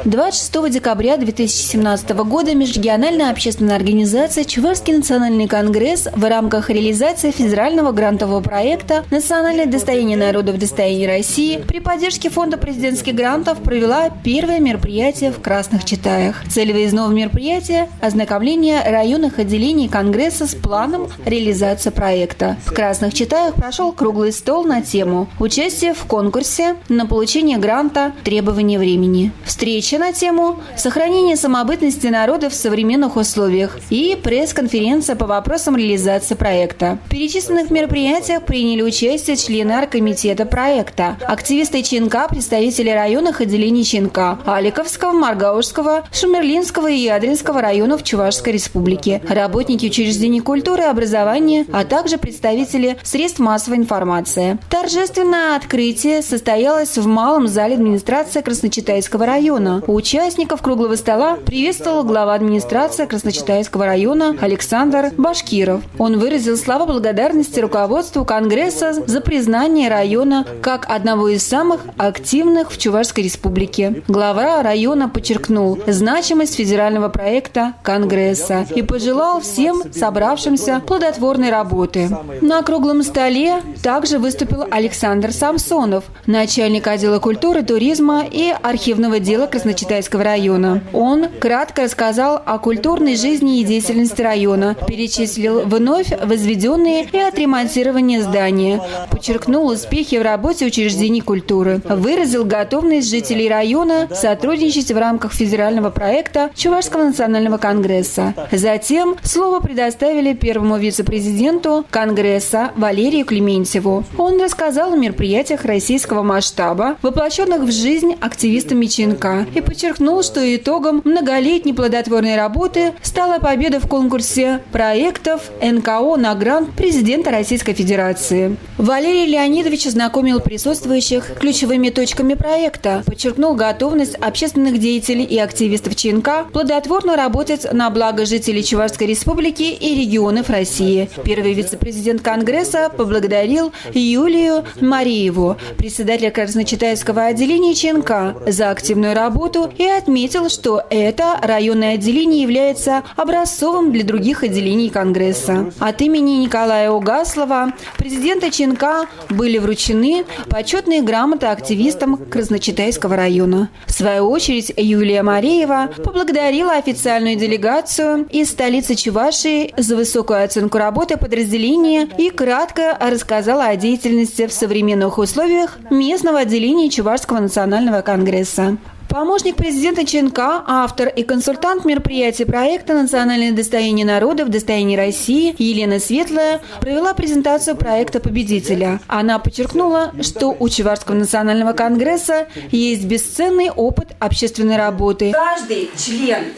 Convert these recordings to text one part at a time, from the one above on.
«26 декабря 2017 года межрегиональная общественная организация «Чувашский национальный конгресс» в рамках реализации федерального грантового проекта «Национальное достояние народов достояние России» при поддержке Фонда президентских грантов провела первое мероприятие в Красных Читаях. Цель выездного мероприятия – ознакомление районных отделений Конгресса с планом реализации проекта. В Красных Читаях прошел круглый стол на тему «Участие в конкурсе на получение гранта. Требования времени». Встреча на тему «Сохранение самобытности народа в современных условиях» и пресс-конференция по вопросам реализации проекта. В перечисленных мероприятиях приняли участие члены оргкомитета проекта, активисты ЧНК, представители районных отделений ЧНК Аликовского, Маргаушского, Шумерлинского и Ядринского районов Чувашской Республики, работники учреждений культуры и образования, а также представители средств массовой информации. Торжественное открытие состоялось в малом зале администрации Красночитайского района. Участников круглого стола приветствовал глава администрации Красночитайского района Александр Башкиров. Он выразил слова благодарности руководству Конгресса за признание района как одного из самых активных в Чувашской Республике. Глава района подчеркнул значимость федерального проекта Конгресса и пожелал всем собравшимся плодотворной работы. На круглом столе также выступил Александр Самсонов, начальник отдела культуры, туризма и архивного дела Красночитайского района. Он кратко рассказал о культурной жизни и деятельности района, перечислил вновь возведенные и отремонтированные здания, подчеркнул успехи в работе учреждений культуры, выразил готовность жителей района сотрудничать в рамках федерального проекта Чувашского национального конгресса. Затем слово предоставили первому вице-президенту Конгресса Валерию Клементьеву. Он рассказал о мероприятиях российского масштаба, воплощенных в жизнь активистами ЧНК, и подчеркнул, что итогом многолетней плодотворной работы стала победа в конкурсе проектов НКО на грант президента Российской Федерации. Валерий Леонидович ознакомил присутствующих ключевыми точками проекта, подчеркнул готовность общественных деятелей и активистов ЧНК плодотворно работать на благо жителей Чувашской Республики и регионов России. Первый вице-президент Конгресса поблагодарил Юлию Мариеву, председателя Красночитайского отделения ЧНК, за активную работу и отметил, что это районное отделение является образцовым для других отделений Конгресса. От имени Николая Угаслова, президента ЧНК, были вручены почетные грамоты активистам Красночитайского района. В свою очередь, Юлия Мареева поблагодарила официальную делегацию из столицы Чувашии за высокую оценку работы подразделения и кратко рассказала о деятельности в современных условиях местного отделения Чувашского национального конгресса. Помощник президента ЧНК, автор и консультант мероприятия проекта «Национальное достояние народов достояние России» Елена Светлая провела презентацию проекта победителя. Она подчеркнула, что у Чувашского национального конгресса есть бесценный опыт общественной работы. Каждый член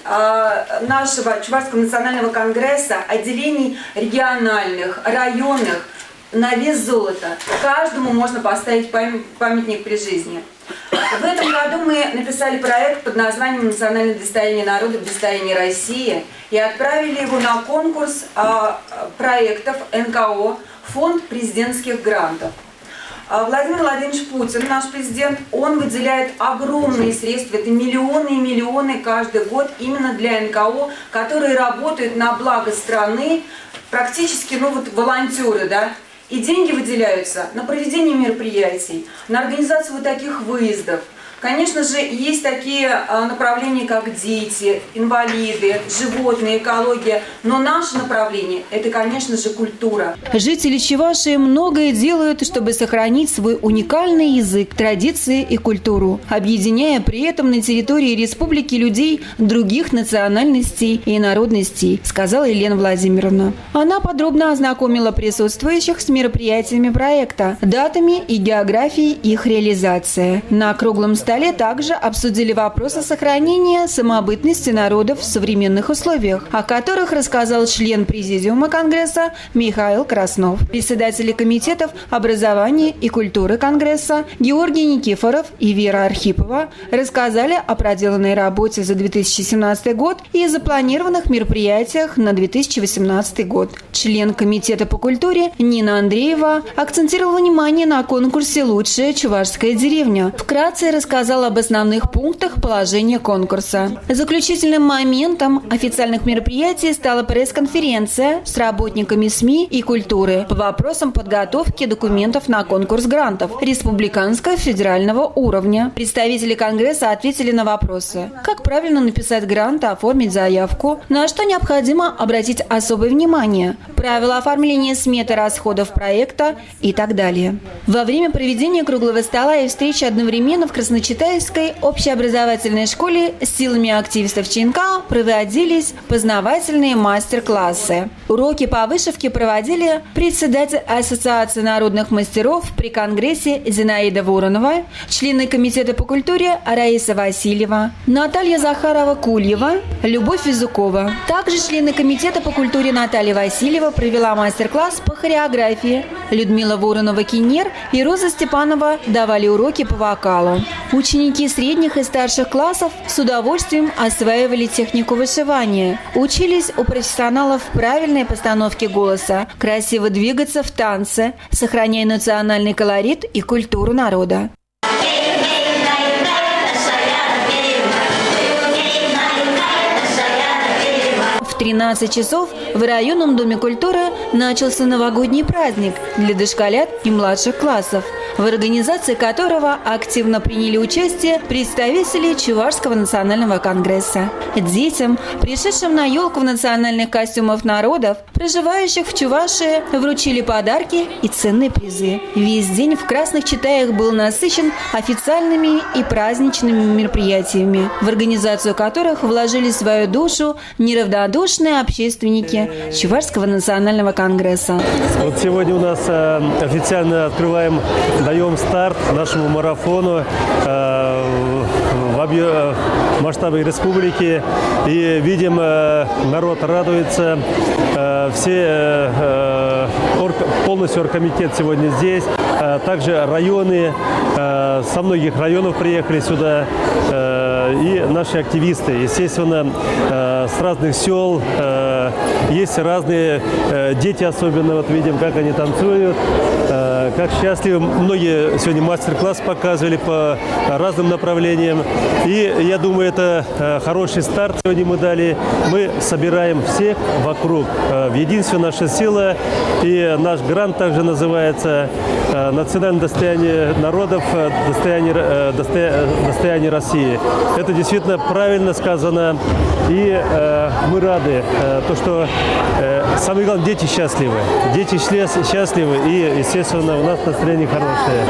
нашего Чувашского национального конгресса, отделений региональных, районных, на вес золота. Каждому можно поставить памятник при жизни. В этом году мы написали проект под названием «Национальное достояние народов достояние России» и отправили его на конкурс проектов НКО «Фонд президентских грантов». Владимир Владимирович Путин, наш президент, он выделяет огромные средства, это миллионы и миллионы каждый год именно для НКО, которые работают на благо страны, практически, волонтеры, да. И деньги выделяются на проведение мероприятий, на организацию вот таких выездов. Конечно же, есть такие направления, как дети, инвалиды, животные, экология. Но наше направление – это, конечно же, культура. Жители Чувашии многое делают, чтобы сохранить свой уникальный язык, традиции и культуру, объединяя при этом на территории республики людей других национальностей и народностей, сказала Елена Владимировна. Она подробно ознакомила присутствующих с мероприятиями проекта, датами и географией их реализации. На круглом столе столе также обсудили вопросы сохранения самобытности народов в современных условиях, о которых рассказал член Президиума Конгресса Михаил Краснов. Председатели комитетов образования и культуры Конгресса Георгий Никифоров и Вера Архипова рассказали о проделанной работе за 2017 год и запланированных мероприятиях на 2018 год. Член комитета по культуре Нина Андреева акцентировала внимание на конкурсе «Лучшая чувашская деревня». Вкратце рассказала об основных пунктах положения конкурса. Заключительным моментом официальных мероприятий стала пресс-конференция с работниками СМИ и культуры по вопросам подготовки документов на конкурс грантов республиканского федерального уровня. Представители Конгресса ответили на вопросы: как правильно написать грант, оформить заявку, на что необходимо обратить особое внимание, правила оформления сметы расходов проекта и так далее. Во время проведения круглого стола и встречи одновременно в Красночитайской общеобразовательной школе силами активистов ЧНК проводились познавательные мастер-классы. Уроки по вышивке проводили председатель Ассоциации народных мастеров при Конгрессе Зинаида Воронова, члены комитета по культуре Раиса Васильева, Наталья Захарова-Кульева, Любовь Визукова. Также члены комитета по культуре Наталья Васильева провела мастер-класс по хореографии. Людмила Воронова-Кинер и Роза Степанова давали уроки по вокалу. Ученики средних и старших классов с удовольствием осваивали технику вышивания, учились у профессионалов правильной постановке голоса, красиво двигаться в танце, сохраняя национальный колорит и культуру народа. В 13 часов в районном доме культуры начался новогодний праздник для дошколят и младших классов, в организации которого активно приняли участие представители Чувашского национального конгресса. Детям, пришедшим на елку в национальных костюмах народов, проживающих в Чувашии, вручили подарки и ценные призы. Весь день в Красных Читаях был насыщен официальными и праздничными мероприятиями, в организацию которых вложили свою душу неравнодушные общественники Чувашского национального конгресса. Вот сегодня у нас официально даем старт нашему марафону в масштабе республики. И видим, народ радуется. Полностью оргкомитет сегодня здесь. Также районы, со многих районов приехали сюда. И наши активисты, естественно, с разных сел. Есть разные дети, особенно вот видим, как они танцуют, как счастливы. Многие сегодня мастер-класс показывали по разным направлениям. И я думаю, это хороший старт сегодня мы дали. Мы собираем всех вокруг. В единстве наша сила. И наш грант также называется «Национальное достояние народов, достояние России». Это действительно правильно сказано. И мы рады, что самое главное, дети счастливы. Дети счастливы, и, естественно, у нас настроение хорошее.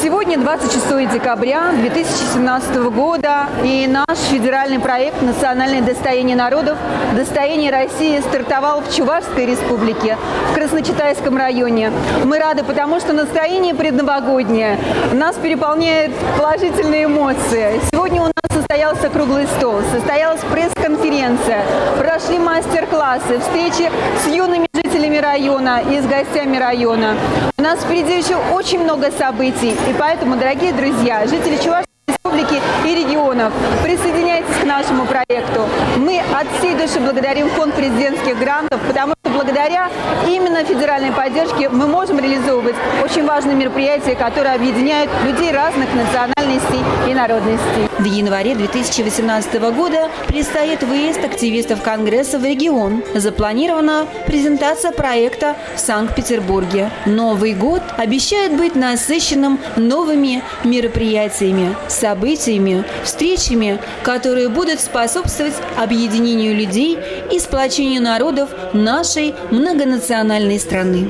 Сегодня 26 декабря 2017 года, и наш федеральный проект «Национальное достояние народов, достояние России» стартовал в Чувашской республике, в Красночитайском районе. Мы рады, потому что настроение предновогоднее. Нас переполняют положительные эмоции. Сегодня у нас состоялся круглый стол, состоялась пресс-конференция, прошли мастер-классы, встречи с юными жителями района и с гостями района. У нас впереди еще очень много событий, и поэтому, дорогие друзья, жители Чувашской республики и регионов, присоединяйтесь к нашему проекту. Мы от всей души благодарим Фонд президентских грантов, потому что благодаря именно федеральной поддержке мы можем реализовывать очень важные мероприятия, которые объединяют людей разных национальностей и народностей. В январе 2018 года предстоит выезд активистов Конгресса в регион. Запланирована презентация проекта в Санкт-Петербурге. Новый год обещает быть насыщенным новыми мероприятиями, событиями, встречами, которые будут способствовать объединению людей и сплочению народов нашей многонациональной страны.